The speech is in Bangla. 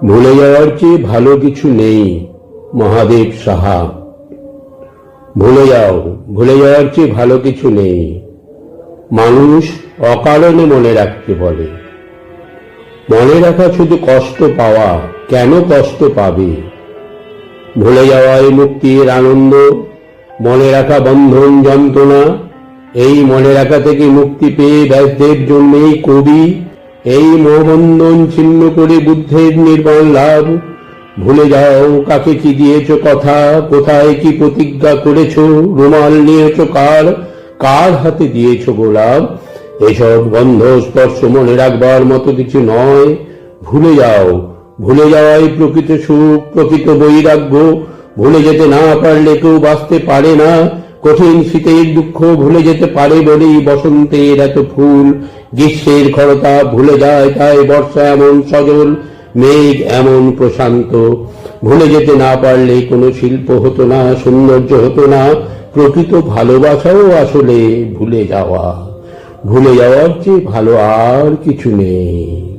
ভুলে যাওয়ার চেয়ে ভালো কিছু নেই। মহাদেব সাহা। ভুলে যাও, ভুলে যাওয়ার চেয়ে ভালো কিছু নেই। মানুষ অকারণে মনে রাখতে বলে। মনে রাখা শুধু কষ্ট পাওয়া, কেন কষ্ট পাবে? ভুলে যাওয়ায় মুক্তির আনন্দ, মনে রাখা বন্ধন যন্ত্রণা। এই মনে রাখা থেকে মুক্তি পেয়ে ব্যাসদেব জন্মেই কবি। এই মোহবন্ধন ছিন্ন করে বুদ্ধের নির্বাণ লাভ। ভুলে যাও কাকে কি দিয়েছ কথা, কোথায় কি প্রতিজ্ঞা করেছ, রুমাল নিয়েছ কার, কার হাতে দিয়েছ গোলাপ। এসব গন্ধ স্পর্শ মনে রাখবার মতো কিছু নয়। ভুলে যাও, ভুলে যাওয়াই প্রকৃত সুখ, প্রকৃত বৈরাগ্য। ভুলে যেতে না পারলে কেউ বাঁচতে পারে না। কঠিন শীতের দুঃখ ভুলে যেতে পারে বলেই বসন্তের এত ফুল। গ্রীষ্মের খরতা ভুলে যায় তাই বর্ষা এমন সজল, মেঘ এমন প্রশান্ত। ভুলে যেতে না পারলে কোনো শিল্প হতো না, সৌন্দর্য হতো না। প্রকৃত ভালোবাসাও আসলে ভুলে যাওয়া। ভুলে যাওয়ার চেয়ে ভালো আর কিছু নেই।